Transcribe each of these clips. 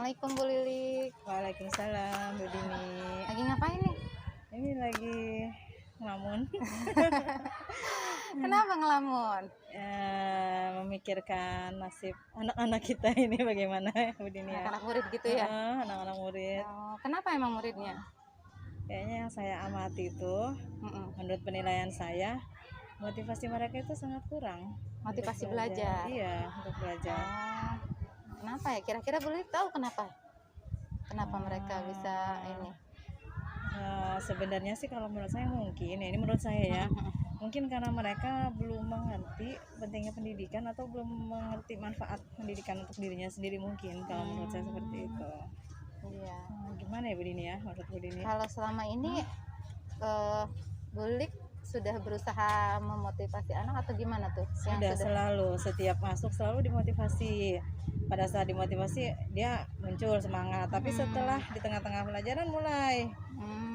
Assalamualaikum Bu Lilik. Waalaikumsalam Bu Dini. Lagi ngapain nih? Ini lagi ngelamun. Kenapa ngelamun? Memikirkan nasib anak-anak kita ini bagaimana ya Bu Dini ya. Anak-anak murid gitu ya? Anak-anak murid. Oh, kenapa emang muridnya? Kayaknya yang saya amati itu, menurut penilaian saya, motivasi mereka itu sangat kurang. Motivasi untuk belajar. Iya, untuk belajar. Oh, kenapa ya? Kira-kira Bu Lilik tahu kenapa? Kenapa mereka bisa ini? Sebenarnya sih kalau menurut saya mungkin, ya ini menurut saya ya, mungkin karena mereka belum mengerti pentingnya pendidikan atau belum mengerti manfaat pendidikan untuk dirinya sendiri mungkin, kalau menurut saya seperti itu. Iya. Gimana ya Bu Dini ya, menurut Bu Dini? Kalau selama ini Bu Lilik sudah berusaha memotivasi anak atau gimana tuh? Sudah selalu, setiap masuk selalu dimotivasi. Pada saat dimotivasi dia muncul semangat, tapi setelah di tengah-tengah pelajaran mulai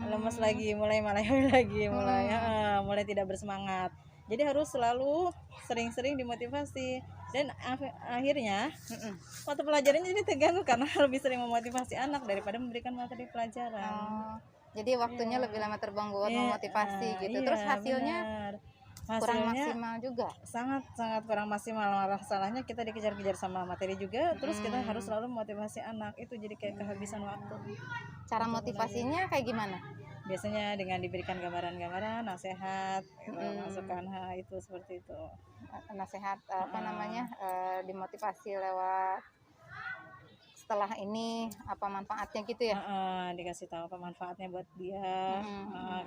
lemes lagi, mulai lagi, mulai tidak bersemangat. Jadi harus selalu sering-sering dimotivasi, dan akhirnya mata pelajarannya jadi terganggu karena lebih sering memotivasi anak daripada memberikan materi pelajaran. Jadi waktunya lebih lama terbuang buat memotivasi gitu. Terus hasilnya kurang maksimal juga. Sangat kurang maksimal. Masalahnya kita dikejar-kejar sama materi juga, terus kita harus selalu memotivasi anak. Itu jadi kayak kehabisan waktu. Cara motivasinya kayak gimana? Biasanya dengan diberikan gambaran-gambaran, nasihat, masukan itu seperti itu. Nasihat dimotivasi lewat setelah ini apa manfaatnya gitu ya? Dikasih tahu apa manfaatnya buat dia,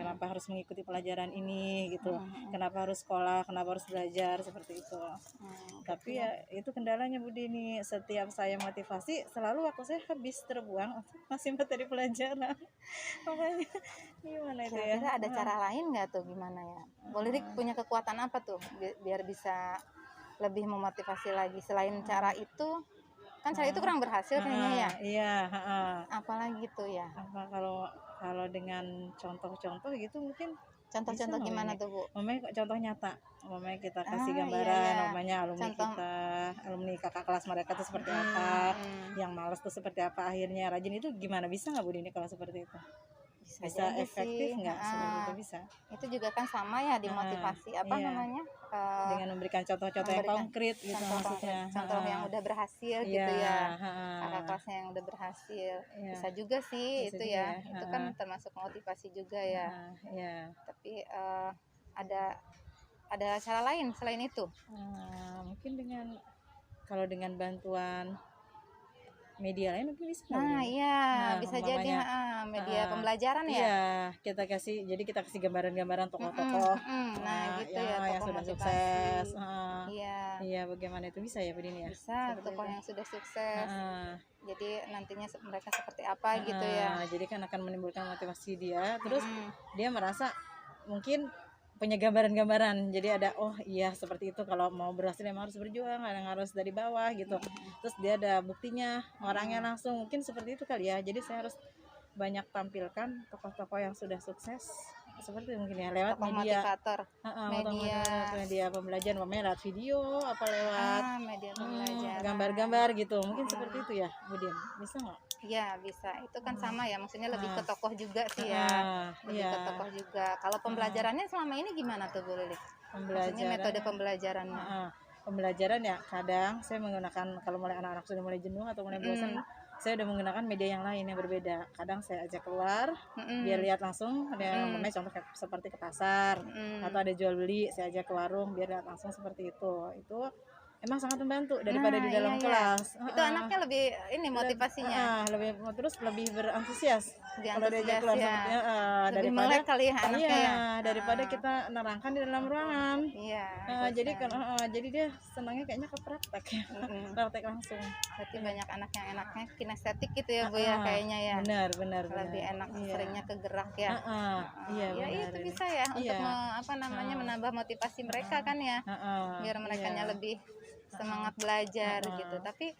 kenapa harus mengikuti pelajaran ini gitu, kenapa harus sekolah, kenapa harus belajar seperti itu. Tapi ya itu kendalanya Bu Dini, setiap saya motivasi selalu waktu saya habis terbuang untuk masih materi pelajaran. Makanya gimana itu ya? Kira-kira ada cara lain nggak tuh gimana ya? Bu Lilik punya kekuatan apa tuh biar bisa lebih memotivasi lagi selain cara itu? Kan cara itu kurang berhasil kayaknya ya. Iya. Apalagi tuh ya. Apa kalau dengan contoh-contoh gitu mungkin. Contoh-contoh gimana tuh Bu? Mamanya contoh nyata. Mamanya kita kasih gambaran, mamanya alumni kita, alumni kakak kelas mereka tuh seperti apa, yang malas tuh seperti apa, akhirnya rajin itu gimana, bisa nggak Bu Dini kalau seperti itu? Bisa efektif nggak seperti itu? Bisa. Itu juga kan sama ya dimotivasi namanya? Dengan memberikan contoh-contoh yang konkret gitu maksudnya. Contoh yang udah berhasil gitu ya. Kakak kelasnya yang udah berhasil. Bisa juga sih bisa itu juga, ya. Itu kan termasuk motivasi juga ya. Tapi ada cara lain selain itu? Mungkin kalau dengan bantuan media lain mungkin bisa. Bisa jadi media pembelajaran ya. Iya, kita kasih gambaran-gambaran tokoh-tokoh. Gitu ya, yang sudah motivasi. Sukses. Iya, bagaimana itu bisa ya Bu Dini ya? Bisa, tokoh yang sudah sukses. Jadi nantinya mereka seperti apa gitu ya. Jadi kan akan menimbulkan motivasi dia, terus dia merasa mungkin punya gambaran-gambaran, jadi ada seperti itu, kalau mau berhasil emang harus berjuang, harus dari bawah gitu. Terus dia ada buktinya, orangnya langsung, mungkin seperti itu kali ya. Jadi saya harus banyak tampilkan tokoh-tokoh yang sudah sukses seperti mungkin ya, lewat tokoh media motivator, media pembelajaran, namanya lewat video, lewat media pembelajaran, gambar-gambar gitu, mungkin seperti itu ya Bu Din, bisa nggak? Iya bisa, itu kan sama ya, maksudnya lebih ke tokoh juga sih ya, lebih ke tokoh juga. Kalau pembelajarannya selama ini gimana tuh Bu Lilik? Maksudnya metode pembelajarannya? Pembelajaran ya kadang saya menggunakan, kalau mulai anak-anak sudah mulai jenuh atau mulai bosan, saya udah menggunakan media yang lain yang berbeda. Kadang saya ajak keluar, biar lihat langsung, ada namanya contoh seperti ke pasar, atau ada jual beli, saya ajak ke warung, biar lihat langsung seperti itu. Itu emang sangat membantu daripada di dalam kelas. Itu anaknya lebih motivasinya. Lebih berantusias kalau diajak keluar sepertinya, lebih melek kali ya anaknya. Daripada kita nerangkan di dalam ruangan. Jadi dia senangnya kayaknya ke praktek ya. Praktek langsung. Berarti banyak anak yang enaknya kinestetik gitu ya Bu ya, kayaknya ya. Benar. Lebih enak seringnya ke gerak ya. Itu bisa ya untuk menambah motivasi mereka kan ya. Biar mereka lebih semangat belajar gitu. Tapi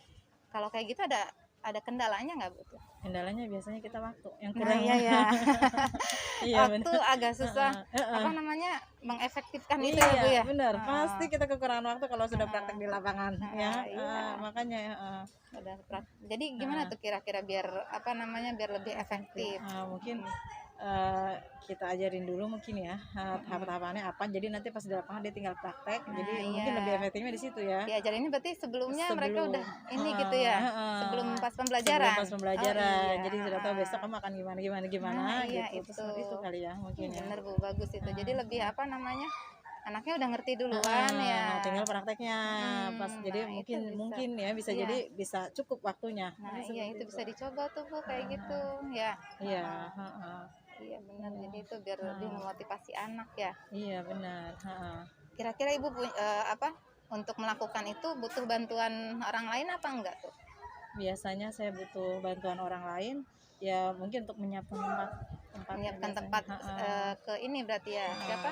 kalau kayak gitu ada ada kendalanya nggak Bu tuh? Kendalanya biasanya kita waktu yang Nah kurang. iya ya, Iya waktu benar. agak susah apa namanya mengefektifkan itu ya Bu Iya ya. benar, pasti kita kekurangan waktu kalau sudah praktek di lapangan ya. Iya. Makanya Udah jadi gimana tuh kira-kira biar apa namanya biar lebih efektif? mungkin kita ajarin dulu mungkin ya tahap-tahapannya apa, jadi nanti pas di lapangan dia tinggal praktek, jadi mungkin lebih efektifnya di situ ya. Diajarinnya berarti sebelumnya mereka Sebelum, udah ini gitu ya, sebelum pas pembelajaran. Sebelum pas pembelajaran, Oh, iya. jadi sudah tahu besok kamu akan gimana Iya, gitu. Terus itu kali ya mungkin ya. bener Bu, bagus itu. Jadi lebih apa namanya, anaknya udah ngerti duluan ya. Tinggal prakteknya pas, jadi nah, itu mungkin ya bisa Iya. jadi bisa cukup waktunya. Nah iya itu bisa dicoba tuh Bu kayak gitu ya. Iya, Iya benar, jadi itu biar lebih memotivasi anak ya. iya benar. Kira-kira Ibu apa untuk melakukan itu butuh bantuan orang lain apa enggak tuh? Biasanya saya butuh bantuan orang lain, ya mungkin untuk menyiapkan Menyiapkan biasanya. tempat ke ini berarti ya siapa?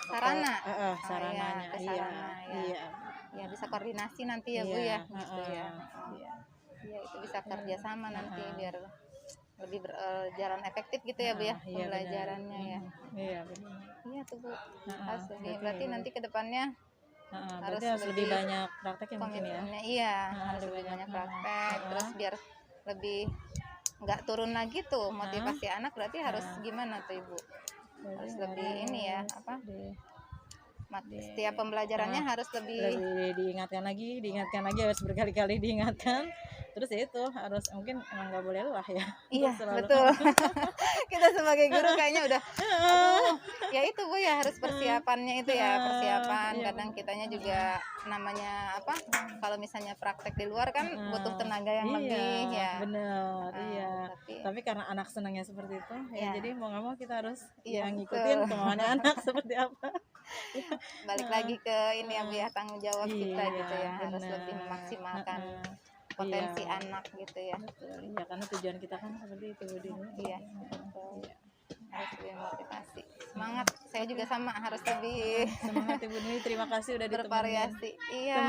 Sarana. Sarananya. Ke Iya, sarana, iya. Ya bisa koordinasi nanti ya Bu ya, gitu ya. Iya itu bisa kerjasama nanti biar lebih berjalan efektif gitu ya Bu ya pembelajarannya ya. Iya benar. Iya tuh Bu. Harus lebih berarti nanti ke depannya harus lebih banyak praktek ya mungkin ya. komitmennya iya harus lebih banyak praktek terus biar lebih nggak turun lagi tuh motivasi anak berarti harus gimana tuh Ibu? Harus lebih ini ya apa? Setiap pembelajarannya harus lebih diingatkan lagi harus berkali-kali diingatkan. Terus ya itu harus mungkin emang nggak boleh lelah ya. Iya Selalu. betul. Kita sebagai guru kayaknya udah ya itu Bu ya harus persiapannya itu ya persiapan. Kadang kitanya juga namanya apa kalau misalnya praktek di luar kan butuh tenaga yang lebih ya. Bener iya. Tapi karena anak senangnya seperti itu ya jadi mau nggak mau kita harus ngikutin kemauannya anak seperti apa. Balik lagi ke ini ya Bu ya tanggung jawab kita gitu ya harus lebih memaksimalkan potensi anak gitu ya. Iya karena tujuan kita kan seperti itu Bu Dini. Iya. Harus lebih motivasi. Semangat. Saya juga sama harus lebih semangat Ibu Dini. Terima kasih udah bervariasi. Iya.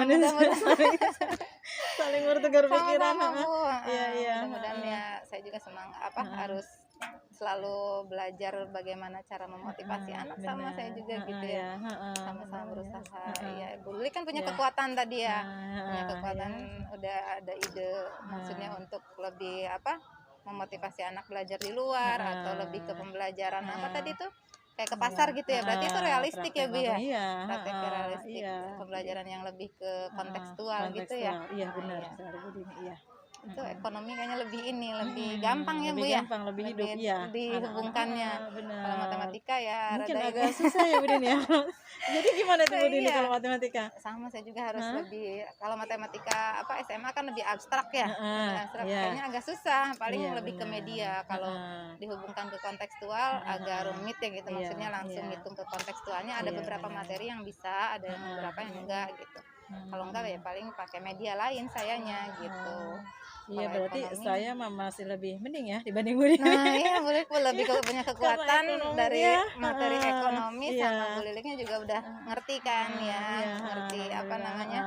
Saling bertukar pikiran. Iya. Mudah-mudahan ya saya juga semangat harus selalu belajar bagaimana cara memotivasi anak sama saya juga gitu ya. Sama-sama berusaha. Ya, Bu Lili kan punya kekuatan tadi ya. Punya kekuatan udah ada ide maksudnya untuk lebih apa? Memotivasi anak belajar di luar atau lebih ke pembelajaran apa tadi tuh? Kayak ke pasar gitu ya. Berarti itu realistik ya Bu ya. Praktek realistik. Pembelajaran yang lebih ke kontekstual gitu ya. Iya benar. Iya. Itu ekonomi kayaknya lebih gampang ya Bu ya, lebih hidup ya dihubungkannya. Kalau matematika ya mungkin rada agak susah ya Bu Dini ya. Jadi gimana tuh Bu Dini kalau matematika? Sama saya juga harus lebih kalau matematika apa SMA kan lebih abstrak ya. Kayaknya agak susah, paling lebih ke media. Kalau dihubungkan ke kontekstual agak rumit ya gitu. Maksudnya langsung hitung ke kontekstualnya ada beberapa materi yang bisa, ada yang beberapa yang enggak gitu. Kalau enggak ya paling pakai media lain sayanya gitu. Iya berarti saya masih lebih mending ya dibanding Bu Dini. Nah iya Bu Lilik lebih punya kekuatan dari materi ekonomi sama Bu Liliknya juga udah ngerti kan ya, ngerti apa namanya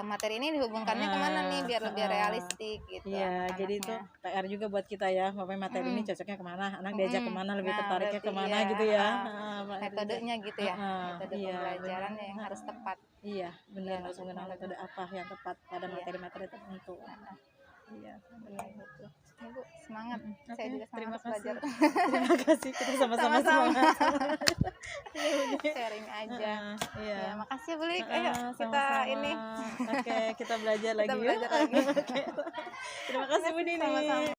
materi ini dihubungkannya kemana nih biar lebih realistik gitu. Iya jadi itu PR juga buat kita ya, materi ini cocoknya kemana, anak diajak kemana, lebih tertariknya kemana gitu ya. Metodenya gitu ya, metode pembelajarannya yang harus tepat. Iya benar, harus menggunakan metode apa yang tepat pada materi-materi tertentu. Iya betul. Bu, semangat. Saya juga terima semangat kasih. belajar. Terima kasih kita sama-sama semangat. Sharing aja. Iya. Ya, makasih Bu Lilik. Ayo kita ini. Oke, kita belajar lagi. Kita belajar lagi. Terima kasih Bu Dini. Sama-sama.